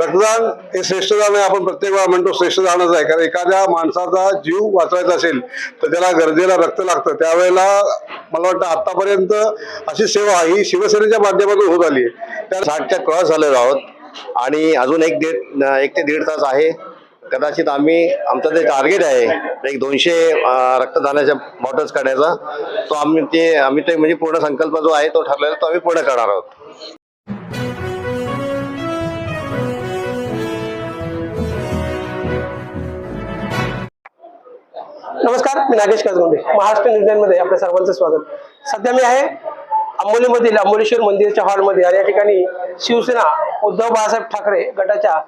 रक्तदान हे श्रेष्ठदान आहे. आपण प्रत्येक वेळा म्हणतो श्रेष्ठदानच आहे, कारण एखाद्या माणसाचा जीव वाचवायचा असेल तर त्याला गरजेला रक्त लागतं. त्यावेळेला मला वाटतं आतापर्यंत अशी सेवा ही शिवसेनेच्या माध्यमातून होत आली आहे. त्या 60च्या क्रॉस झालेलो आहोत आणि अजून एक ते दीड तास आहे. कदाचित आमचं जे टार्गेट आहे एक 200 रक्तदानाच्या बॉटल्स काढायचा, तो आम्ही ते म्हणजे पूर्ण संकल्प जो आहे तो ठरलेला तो आम्ही पूर्ण करणार आहोत. नमस्कार, मी नागेश काजगुंडे. महाराष्ट्र न्यूजमध्ये आपल्या सर्वांचं स्वागत. सध्या मी आहे अंबोलीमधील अंबोलेश्वर मंदिराच्या हॉलमध्ये आणि या ठिकाणी शिवसेना उद्धव बाळासाहेब ठाकरे गटाच्या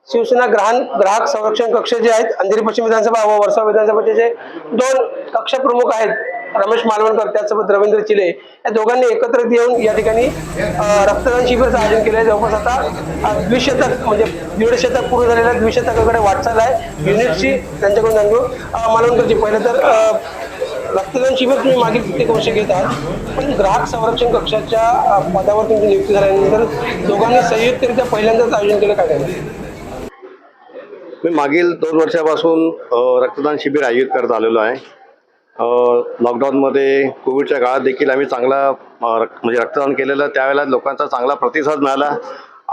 शिवसेना ग्राहक संरक्षण कक्ष जे आहेत, अंधेरी पश्चिम विधानसभा व वर्षा विधानसभेचे जे 2 कक्ष प्रमुख आहेत, रमेश मालवणकर त्याचसोबत रवींद्र चिले, या दोघांनी एकत्रित येऊन या ठिकाणी रक्तदान शिबिराचं आयोजन केलं आहे. जवळपास आता 200 म्हणजे 150 पूर्ण झालेल्या 200कडे वाटचाल आहे युनिटची. त्यांच्याकडून जाणू मालवणकरची पहिलं तर रक्तदान शिबिर तुम्ही मागील कित्येक वर्ष घेत आहात, पण ग्राहक संरक्षण कक्षाच्या पदावर तुमची नियुक्ती झाल्यानंतर दोघांनी संयुक्तरित्या पहिल्यांदाच आयोजन केलं. काय मी मागील 2 वर्षापासून रक्तदान शिबिर आयोजित करत आलेलो आहे. लॉकडाऊनमध्ये कोविडच्या काळात देखील आम्ही चांगला म्हणजे रक्तदान केलेलं. त्यावेळेला लोकांचा चांगला प्रतिसाद मिळाला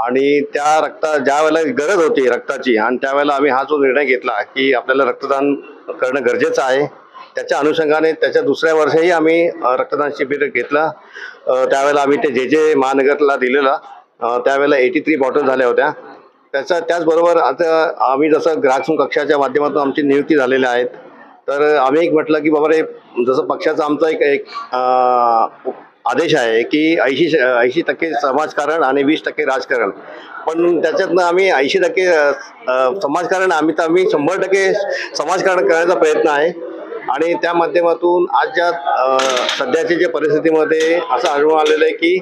आणि ज्या वेळेला गरज होती रक्ताची आणि त्यावेळेला आम्ही हा जो निर्णय घेतला की आपल्याला रक्तदान करणं गरजेचं आहे, त्याच्या अनुषंगाने त्याच्या दुसऱ्या वर्षीही आम्ही रक्तदान शिबिर घेतलं. त्यावेळेला आम्ही ते जे महानगरला दिलेलं, त्यावेळेला 83 बॉटल झाल्या होत्या. त्याचबरोबर आता आम्ही जसं ग्राहक कक्षाच्या माध्यमातून आमची नियुक्ती झालेल्या आहेत, तर आम्ही एक म्हटलं की बाबा रे, जसं पक्षाचा आमचा एक आदेश आहे की 80% समाजकारण आणि 20% राजकारण, पण त्याच्यातनं आम्ही 80% समाजकारण आम्ही 100% समाजकारण करायचा प्रयत्न आहे. आणि त्या माध्यमातून आजच्या सध्याच्या जे परिस्थितीमध्ये असं आढळून आलेलं आहे की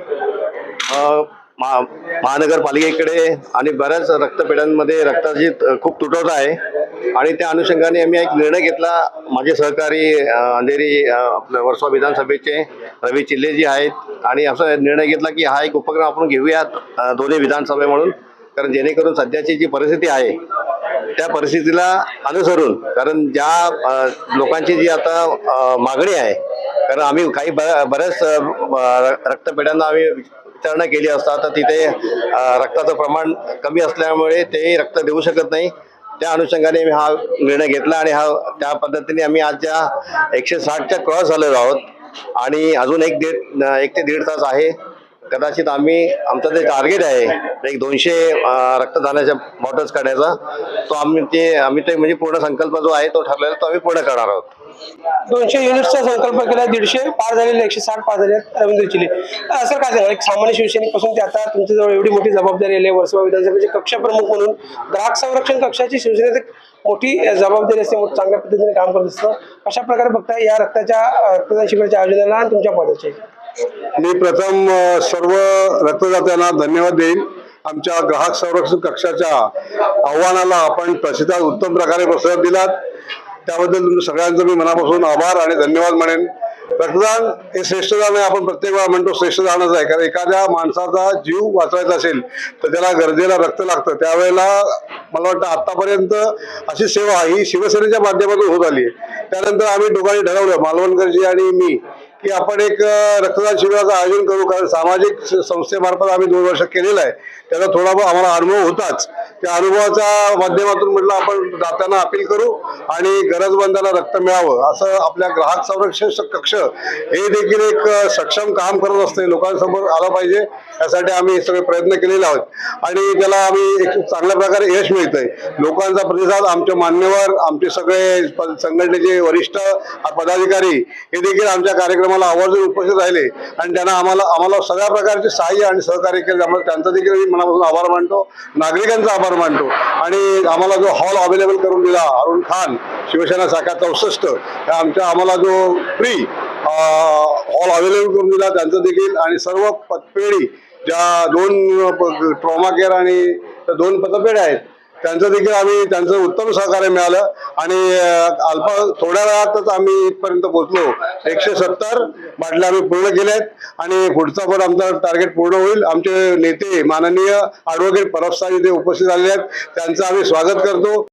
महानगरपालिकेकडे आणि बऱ्याच रक्तपेढ्यांमध्ये रक्ताची खूप तुटवडा आहे आणि त्या अनुषंगाने आम्ही एक निर्णय घेतला. माझे सहकारी अंधेरी आपल्या वर्सोवा विधानसभेचे रवी चिल्ले जी आहेत आणि असा निर्णय घेतला की हा एक उपक्रम आपण घेऊयात दोन्ही विधानसभे म्हणून, कारण जेणेकरून सध्याची जी परिस्थिती आहे त्या परिस्थितीला अनुसरून, कारण ज्या लोकांची जी आता मागणी आहे, कारण आम्ही काही बऱ्याच रक्तपेढ्यांना आम्ही विचारणा केली असता तर तिथे रक्ताचं प्रमाण कमी असल्यामुळे ते रक्त देऊ शकत नाही. त्या अनुषंगाने मी हा निर्णय घेतला आणि त्या पद्धतीने आम्ही आज ज्या 160च्या क्रॉस झालेलो आहोत आणि अजून एक ते दीड तास आहे. कदाचित आमचं जे टार्गेट आहे एक 200 रक्तदानाच्या बॉटल्स काढायचा, तो आम्ही ते म्हणजे पूर्ण संकल्प जो आहे तो ठरलेला तो आम्ही पूर्ण करणार आहोत. 200 युनिट्सचा संकल्प केला, 150 पार झालेले, 160 पार झाले. रवींद्र चिले, असं काय सांगा, एक सामान्य शिवसैनिकपासून ते आता तुमच्याजवळ एवढी मोठी जबाबदारी आली आहे, वर्सोवा विधानसभेचे कक्ष प्रमुख म्हणून ग्राहक संरक्षण कक्षाची शिवसेनेची मोठी जबाबदारी असते, चांगल्या पद्धतीने काम करत असतं. अशा प्रकारे बघता या रक्तदान शिबिराच्या आयोजनाला आणि तुमच्या पदाचे? मी प्रथम सर्व रक्तदात्यांना धन्यवाद देईन. आमच्या ग्राहक संरक्षण कक्षाच्या आव्हानाला आपण प्रतिसाद उत्तम प्रकारे प्रतिसाद दिलात, त्याबद्दल सगळ्यांचं मी मनापासून आभार आणि धन्यवाद म्हणेन. रक्तदान हे श्रेष्ठदान आहे. आपण प्रत्येक वेळा म्हणतो श्रेष्ठदानच आहे, कारण एखाद्या माणसाचा जीव वाचवायचा असेल तर त्याला गरजेला रक्त लागतं. त्यावेळेला मला वाटतं आतापर्यंत अशी सेवा ही शिवसेनेच्या माध्यमातून होत आली आहे. त्यानंतर आम्ही दोघांनी ठरवलं, मालवणकरजी आणि मी, की आपण एक रक्तदान शिबिराचं आयोजन करू, कारण सामाजिक संस्थेमार्फत आम्ही 2 वर्ष केलेलं आहे, त्याचा थोडा आम्हाला अनुभव होताच. त्या अनुभवाच्या माध्यमातून म्हटलं आपण दात्यांना अपील करू आणि गरजवंतांना रक्त मिळावं. असं आपल्या ग्राहक संरक्षण कक्ष हे देखील एक सक्षम काम करत असते, लोकांसमोर आलं पाहिजे, यासाठी आम्ही सगळे प्रयत्न केलेले आहोत आणि त्याला आम्ही एक चांगल्या प्रकारे यश मिळतंय. लोकांचा प्रतिसाद, आमचे मान्यवर, आमचे सगळे संघटनेचे वरिष्ठ पदाधिकारी हे देखील आमच्या कार्यक्रमाला आवर्जून उपस्थित राहिले आणि त्यांना आम्हाला सगळ्या प्रकारचे सहाय्य आणि सहकार्य केले. त्यामुळे त्यांचा देखील मी मनापासून आभार मानतो, नागरिकांचा आभार मानतो. आणि आम्हाला जो हॉल अवेलेबल करून दिला अरुण खान, शिवसेना शाखा 64, आम्हाला जो फ्री हॉल अवेलेबल करून दिला त्यांचं देखील, आणि सर्व पतपेढी ज्या 2 ट्रॉमा केअर आणि 2 पतपेढ्या आहेत त्यांचं देखील त्यांचं उत्तम सहकार्य मिळालं आणि थोड्या वेळातच आम्ही इथपर्यंत पोहोचलो. 170 बाटल्या आम्ही पूर्ण केल्या आहेत आणि पुढचा पण आमचा टार्गेट पूर्ण होईल. आमचे नेते माननीय ॲडव्होकेट परब साहेब इथे उपस्थित झालेले आहेत, त्यांचं आम्ही स्वागत करतो.